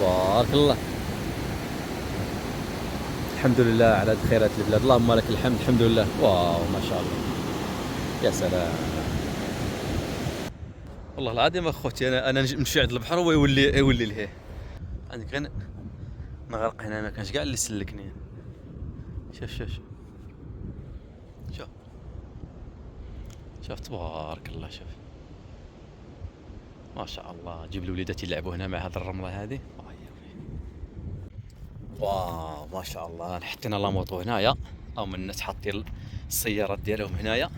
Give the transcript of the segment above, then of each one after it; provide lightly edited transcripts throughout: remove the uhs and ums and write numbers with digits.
تبارك الله. الحمد لله على خيرات البلاد، اللهم لك الحمد. الحمد لله. واو ما شاء الله. يا سلام. والله العظيم اخوتي انا نمشي عند البحر هو يولي لهيه. عندك غير نغرق هنا، ما كانش كاع اللي سلكني. شوف شوف شوف تبارك الله. شوف ما شاء الله. جيب الوليدات يلعبوا هنا مع هذه الرمله هذه. واو ما شاء الله. حطينا لاموطو هنايا، او من الناس حاطين السيارات ديالهم هنايا،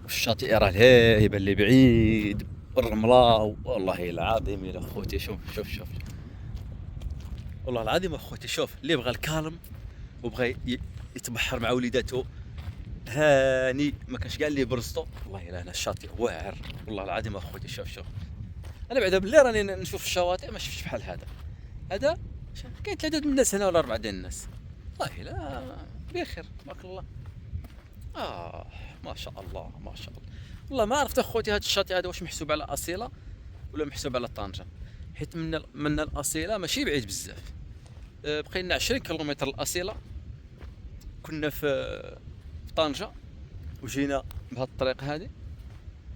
والشاطئ راه لهيه يبان لي بعيد، والرمله والله العظيم يا اخوتي. شوف والله العظيم اخوتي. شوف اللي بغى الكالم وبغى يتبحر مع وليداته هاني، ما كانش كاع اللي يبرزطو. والله الا هنا الشاطئ واعر والله العظيم اخوتي. شوف انا بعدا باللي راني نشوف الشواطئ ما شفتش بحال هذا كاين 3 الناس هنا ولا 4 ديال الناس. والله لا بخير تبارك الله. ما شاء الله ما شاء الله. والله ما عرفت اخوتي هذا الشاطئ هذا واش محسوب على اصيله ولا محسوب على طنجة، حيت من الاصيله ماشي بعيد بزاف. بقينا 20 كيلومتر الاصيله. كنا في طنجة وجينا بهذه الطريقه هذه.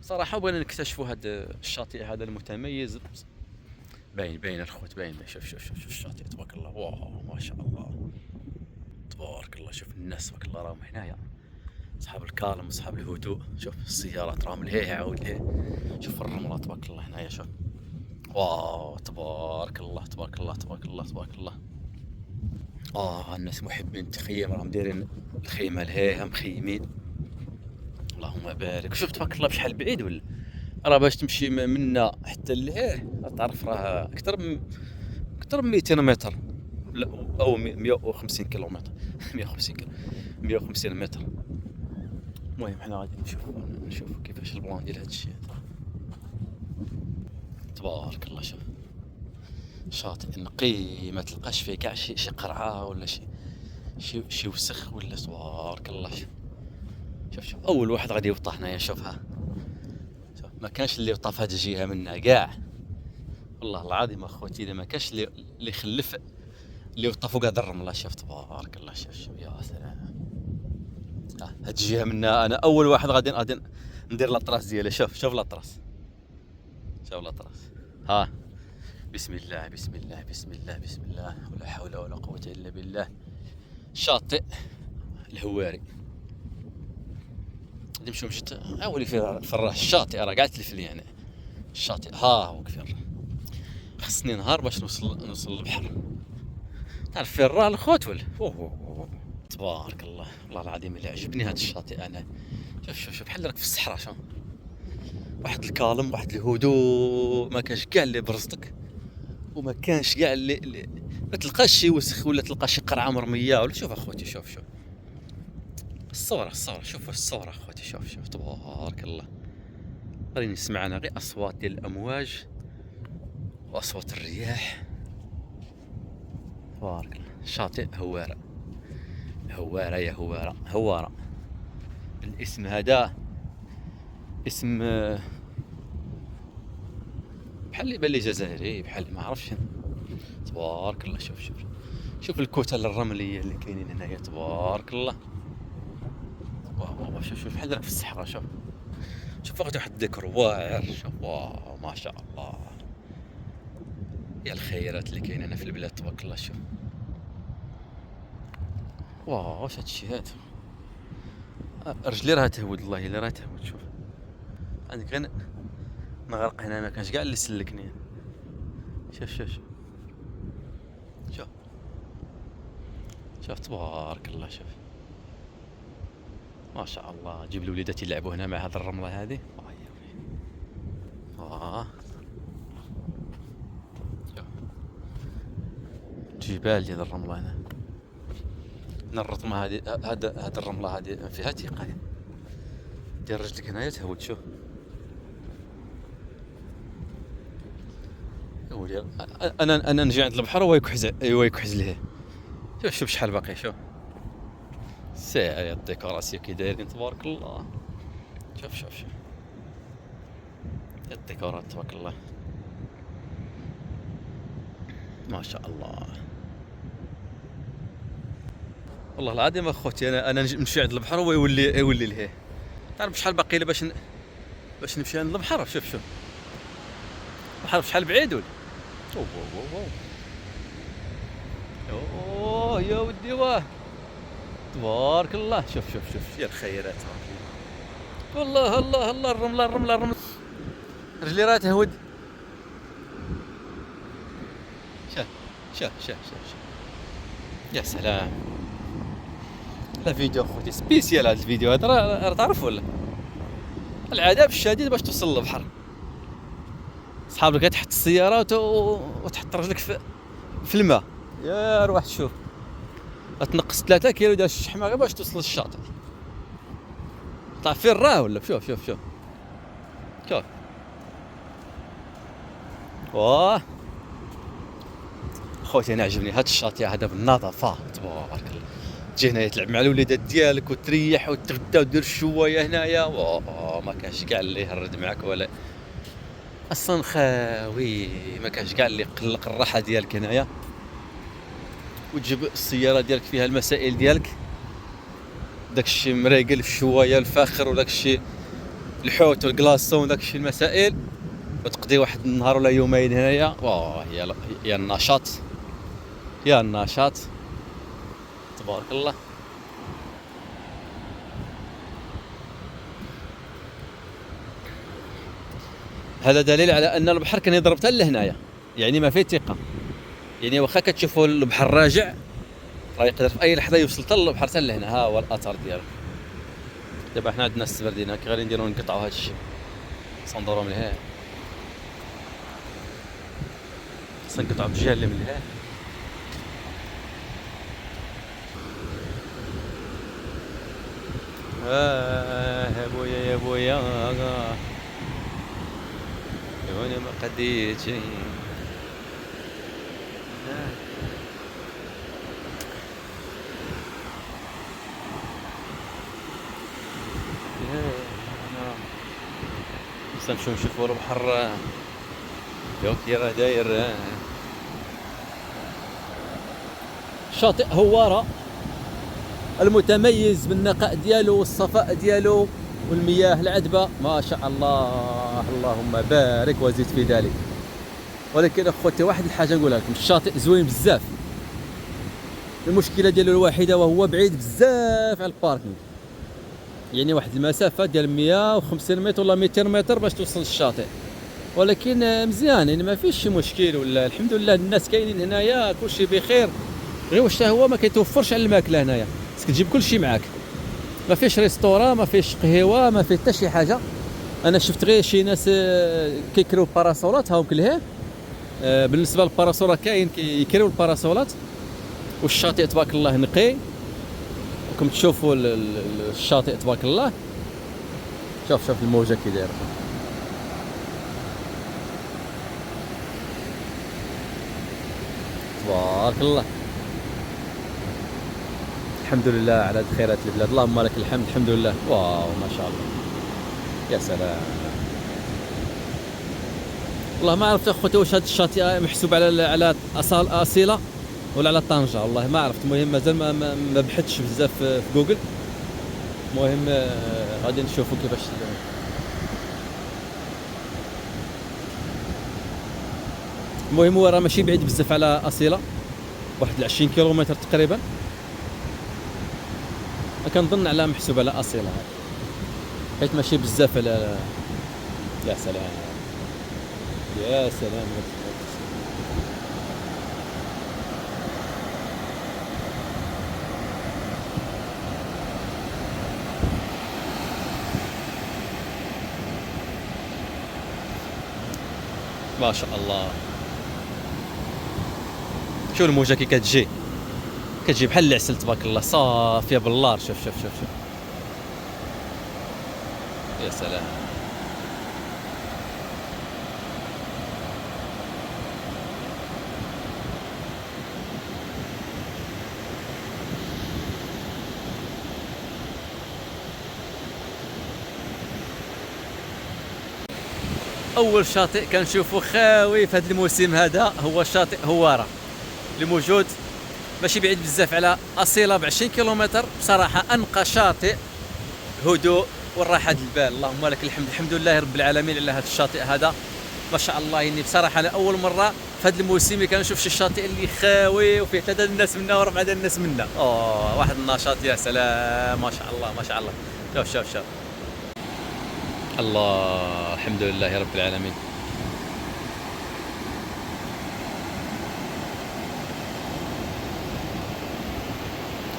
صراحه بغينا نكتشفوا هذا الشاطئ هذا المتميز. باين الخوت باين. شوف الشاطئ تبارك الله. واو ما شاء الله تبارك الله. شوف الناس تبارك الله راهم هنايا، اصحاب الكالم اصحاب الهدوء. شوف السيارات راهم لهيه عاود لهيه. شوف الرمله تبارك الله هنايا. شوف واو تبارك الله تبارك الله تبارك الله تبارك الله. الناس محبين التخييم راهم دايرين الخيمه لهيه مخيمين. اللهم بارك. شوف تبارك الله بشحال بعيد ولا راه باش تمشي منا حتى لهيه تعرف راه اكثر من 200 متر او 150 كيلومتر 150 متر. المهم حنا غادي نشوف كيفاش البلان ديال هذا الشيء تبارك الله. شوف شاطئ نقي ما تلقاش فيه كاع شي قرعه ولا شي وسخ ولا تبارك الله. شوف اول واحد غادي يوطى هنايا. شوف ما كانش اللي يوطى في هذه الجهه منا كاع. والله العظيم اخوتي اذا ما كانش اللي يخلف اللي يوطى فوق هذا الرمله. شوف تبارك الله. شوف يا سلام. هاد الجهه منا انا اول واحد غادي ندير لاطراس ديالي. شوف لاطراس. ها بسم الله بسم الله بسم الله بسم الله ولا حول ولا قوه الا بالله. شاطئ الهواري. نمشيو مشيت اولي في الراس الشاطئ راه قاعد تلف لي يعني الشاطئ. هو كثير خصني نهار باش نوصل للبحر. تعرف فين راه الخوت ولا تبارك الله. والله العظيم اللي عجبني هذا الشاطئ انا. شوف بحال راك في الصحراء. شوف واحد الكالم واحد الهدوء، ما كانش كاع اللي برزتك وما كانش كاع اللي ما تلقاش شي وسخ ولا تلقى شي قرعه مرميه ولا. شوف اخوتي شوف الصورة شوف الصورة اخوتي. شوف تبارك الله. راني نسمع انا غير اصوات ديال الامواج واصوات الرياح. تبارك الله. شاطئ هوارة. الاسم هذا اسم بحال اللي بان لي جزائري، بحال ما عرفتش. تبارك الله. شوف الكتل الرمليه اللي كاينين هنايا تبارك الله. واو شوف بحال راك في الصحراء. شوف واخد واحد الديكور واعر. شوف واو ما شاء الله يا الخيرات اللي كاينه هنا في البلاد تبارك الله. شوف واو واش هادشي هذا. رجلي راه تهود والله الا راه تهود. شوف عندك غير نغرق هنا، ما كانش كاع اللي سلكني. شوف تبارك الله. شوف ما شاء الله. جيب الوليدات يلعبوا هنا مع هذه الرمله هذه. شوف جبال ديال الرمله هنا. الرطمه هذه هذه الرمله هذه فيها ثقه. دير رجلك هنايا تهود. شوف انا نجي عند البحر هو يكحز ليه. شوف شحال باقي. شوف ساعه الديكوراسيون كي دايرين تبارك الله. شوف الديكورات تبارك الله. ما شاء الله. والله العظيم اخوتي انا نمشي عند البحر ويولي لهيه. تعرف شحال باقي لي باش نمشي عند البحر. شوف البحر شحال بعيد ولا. اوه يا ودي واه تبارك الله. شوف يا الخيرات والله. الله الرمله رجلي راه تهود. شوف يا سلام. لا فيديو خوتي سبيسيال هذا الفيديو هذا راه تعرف ولا. العذاب الشديد باش توصل للبحر. صحابك تحت السياره وتحط رجلك في الماء. يا روح تشوف تنقص 3 كيلو ديال الشحمه غير باش توصل للشاطئ. طلع فين راه ولا. شوف واه خوتي انا عجبني هذا الشاطئ هذا بالنظافه تبارك الله. تجي هنايا تلعب مع الوليدات ديالك وتريح وتغدا ودير الشوايه هنايا. ما كانش كاع اللي يهرد معك ولا اصلا خاوي. ما كانش كاع اللي يقلق الراحه ديالك هنايا. وتجيب السياره ديالك فيها المسائل ديالك. داكشي مريقل في الشوايه الفاخر وداكشي الحوت والكلاصون وداكشي المسائل. وتقضي واحد النهار ولا يومين هنايا. يا النشاط تبارك الله. هذا دليل على ان البحر كان يضرب حتى لهنايا. يعني ما فيه ثقه. يعني واخا كتشوفوا البحر راجع راه يقدر في اي لحظه يوصل حتى للبحر حتى لهنا. ها هو الاثر ديالو. دابا حنا عندنا السبردين هاك غادي نديرو نقطعوا هذا الشيء صندورو من هنا. خصنا نقطعوا بالجهه اللي من هنا. يا بويا وانا ما قديت شي. نمشيو نشوفوا البحر. كي راه داير. شاطئ هوارة المتميز بالنقاء ديالو والصفاء ديالو والمياه العذبة ما شاء الله. اللهم بارك وزيد في ذلك. ولكن اخوتي واحد الحاجه نقولها لكم. الشاطئ زوين بزاف. المشكله ديالو الوحيده وهو بعيد بزاف على الباركينغ. يعني واحد المسافه ديال 150 متر ولا 200 متر باش توصل للشاطئ. ولكن مزيان يعني ما فيش شي مشكل ولا الحمد لله. الناس كاينين هنايا كلشي بخير. غير واش هو ما كيتوفرش على الماكله هنايا. خصك تجيب كلشي معاك. ما فيش ريستورا ما فيش قهوه ما فيه حتى شي حاجه. انا شفت غير شي ناس كيكريو باراسولات هاهم كلها. بالنسبه للباراسولا كاين كيكريو الباراسولات. والشاطئ تبارك الله نقي. راكم تشوفوا الشاطئ تبارك الله. شوف الموجه كي دايره. تبارك الله. الحمد لله على خيرات البلاد. اللهم لك الحمد. الحمد لله. واو ما شاء الله. يا سلام. والله ما عرفت اخوتي واش هذا الشاطئ محسوب على اصيله ولا على طنجه. والله ما عرفت. المهم مازال ما بحثتش بزاف في جوجل. المهم غادي نشوفوا كيفاش. المهم هو راه ماشي بعيد بزاف على اصيله. واحد 20 كيلومتر تقريبا. كنظن على محسوب على اصيله حيت ماشي بزاف على. يا سلام يا سلام. ما شاء الله. شوف الموجه كي كتجي بحال العسل تبارك الله. صافيه باللار. شوف يا سلام. اول شاطئ كنشوفو خاوي في هذا الموسم هذا هو شاطئ هواره. اللي موجود ماشي بعيد بزاف على أصيلة ب 20 كيلومتر. بصراحة أنقى شاطئ، هدوء والراحة البال. اللهم لك الحمد، الحمد لله رب العالمين على هذا الشاطئ هذا ما شاء الله. يعني بصراحة أنا أول مرة في هذا الموسم كنشوف شي شاطئ اللي خاوي وفيه 3 الناس منا و4 الناس منا. واحد النشاط يا سلام، ما شاء الله ما شاء الله. شوف شوف شوف، الله الحمد لله رب العالمين.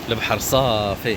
البحر صافي.